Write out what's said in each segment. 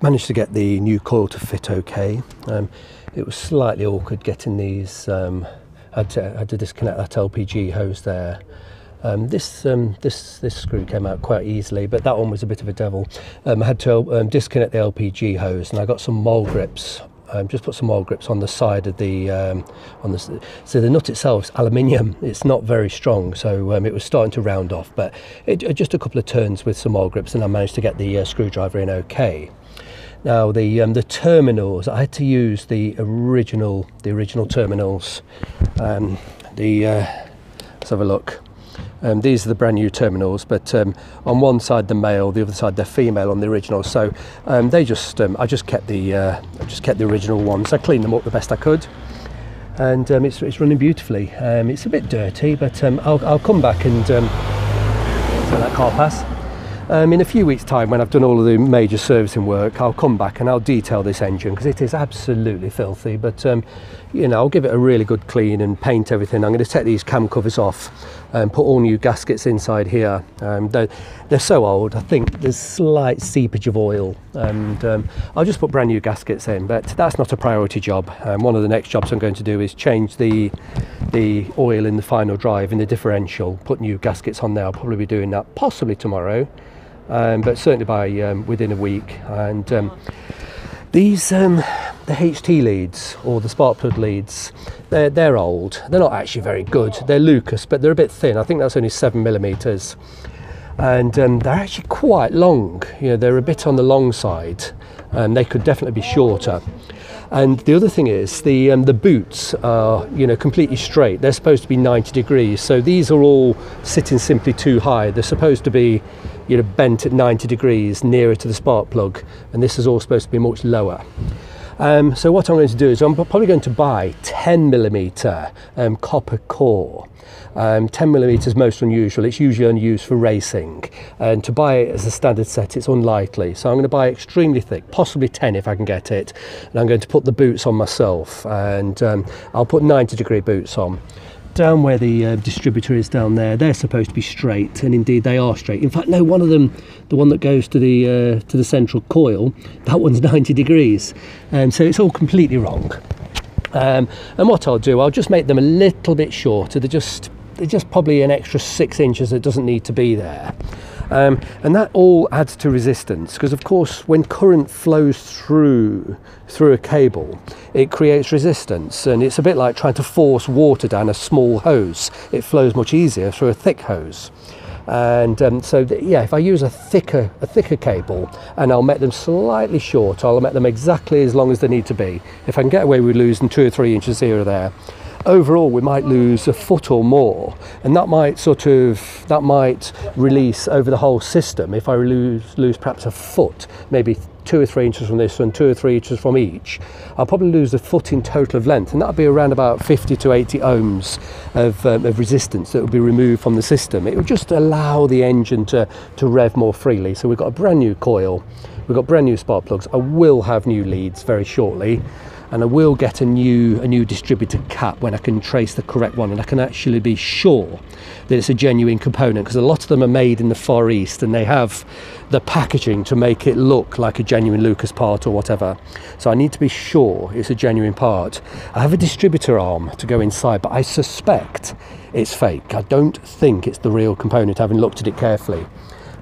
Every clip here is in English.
managed to get the new coil to fit okay. It was slightly awkward getting these. I had to disconnect that LPG hose there. This screw came out quite easily, but that one was a bit of a devil. I had to disconnect the LPG hose, and I got some mole grips. Just put some mole grips on the side of the so the nut itself is aluminium. It's not very strong, so it was starting to round off, but just a couple of turns with some mole grips, and I managed to get the screwdriver in okay. Now the terminals, I had to use the original terminals. Let's have a look. These are the brand new terminals, but on one side the male, the other side they're female on the original. So I just kept the original ones. I cleaned them up the best I could, and it's running beautifully. It's a bit dirty, but I'll come back and so that car pass. In a few weeks' time, when I've done all of the major servicing work, I'll come back and I'll detail this engine, because it is absolutely filthy. But you know, I'll give it a really good clean and paint everything. I'm going to take these cam covers off and put all new gaskets inside here. They're so old, I think there's slight seepage of oil, and I'll just put brand new gaskets in, but that's not a priority job. One of the next jobs I'm going to do is change the oil in the final drive in the differential, put new gaskets on there. I'll probably be doing that possibly tomorrow, but certainly by within a week. And these the HT leads, or the spark plug leads, they're old. They're not actually very good. They're Lucas, but they're a bit thin. I think that's only 7mm, and they're actually quite long. You know, they're a bit on the long side, and they could definitely be shorter. And the other thing is the boots are, you know, completely straight. They're supposed to be 90 degrees, so these are all sitting simply too high. They're supposed to be, you know, bent at 90 degrees nearer to the spark plug, and this is all supposed to be much lower. So what I'm going to do is I'm probably going to buy 10mm copper core. 10mm is most unusual. It's usually only used for racing, and to buy it as a standard set it's unlikely. So I'm going to buy extremely thick, possibly 10 if I can get it, and I'm going to put the boots on myself, and I'll put 90-degree boots on. Down where the distributor is down there, they're supposed to be straight, and indeed they are straight. In fact, no, one of them, the one that goes to the central coil, that one's 90 degrees, so it's all completely wrong. And what I'll do, I'll just make them a little bit shorter. They're just probably an extra 6 inches that doesn't need to be there. And that all adds to resistance, because of course when current flows through a cable, it creates resistance, and it's a bit like trying to force water down a small hose. It flows much easier through a thick hose. And yeah, if I use a thicker cable, and I'll make them slightly short, I'll make them exactly as long as they need to be. If I can get away with losing 2 or 3 inches here or there, overall we might lose a foot or more, and that might release over the whole system. If I lose perhaps a foot, maybe 2 or 3 inches from this and 2 or 3 inches from each, I'll probably lose a foot in total of length, and that'll be around about 50 to 80 ohms of resistance that will be removed from the system. It will just allow the engine to rev more freely. So we've got a brand new coil, we've got brand new spark plugs. I will have new leads very shortly, and I will get a new distributor cap when I can trace the correct one, and I can actually be sure that it's a genuine component, because a lot of them are made in the Far East and they have the packaging to make it look like a genuine Lucas part or whatever. So I need to be sure it's a genuine part. I have a distributor arm to go inside, but I suspect it's fake. I don't think it's the real component, having looked at it carefully.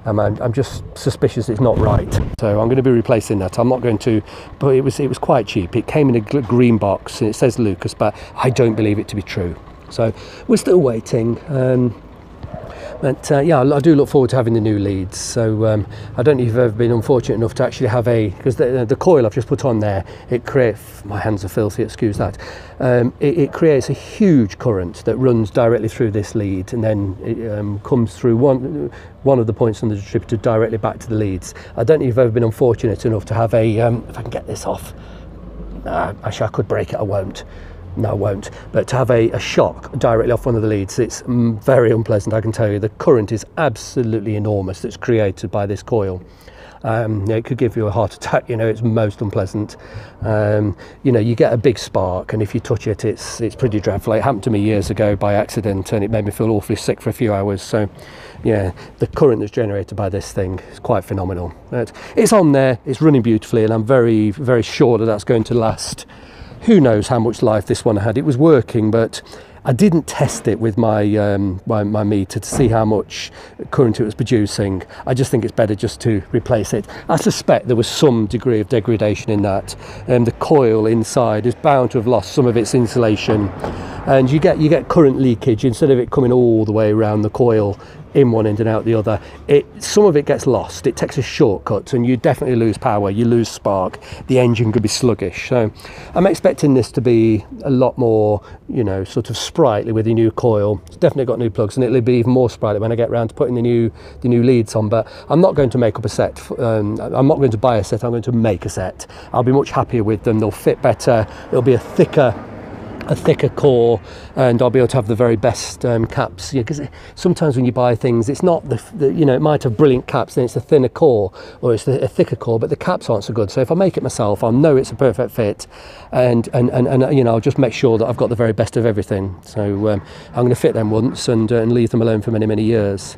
I'm just suspicious it's not right, so I'm going to be replacing that. I'm not going to, but it was quite cheap. It came in a green box and it says Lucas, but I don't believe it to be true. So we're still waiting. But yeah, I do look forward to having the new leads. So I don't know if you've ever been unfortunate enough to actually have because the coil I've just put on there, it creates, my hands are filthy, excuse that, it creates a huge current that runs directly through this lead, and then it comes through one of the points on the distributor directly back to the leads. I don't know if you've ever been unfortunate enough to have if I can get this off, actually I could break it, I won't. No, I won't. But to have a shock directly off one of the leads, it's very unpleasant, I can tell you. The current is absolutely enormous that's created by this coil. It could give you a heart attack. It's most unpleasant. You get a big spark, and if you touch it, it's pretty dreadful. It happened to me years ago by accident, and it made me feel awfully sick for a few hours. So yeah, the current that's generated by this thing is quite phenomenal. It's on there, it's running beautifully, and I'm very, very sure that that's going to last. Who knows how much life this one had. It was working, but I didn't test it with my my meter to see how much current it was producing. I just think it's better just to replace it. I suspect there was some degree of degradation in that. The coil inside is bound to have lost some of its insulation, and you get current leakage instead of it coming all the way around the coil in one end and out the other. Some of it gets lost. It takes a shortcut, and you definitely lose power, you lose spark, the engine could be sluggish. So I'm expecting this to be a lot more, sort of sprightly with the new coil. It's definitely got new plugs, and it'll be even more sprightly when I get around to putting the new leads on. But I'm not going to make up a set. I'm not going to buy a set, I'm going to make a set. I'll be much happier with them. They'll fit better, it'll be a thicker core, and I'll be able to have the very best caps. Because sometimes when you buy things, it's not it might have brilliant caps, then it's a thinner core or it's a thicker core, but the caps aren't so good. So if I make it myself, I'll know it's a perfect fit, and I'll just make sure that I've got the very best of everything. So I'm going to fit them once and leave them alone for many years.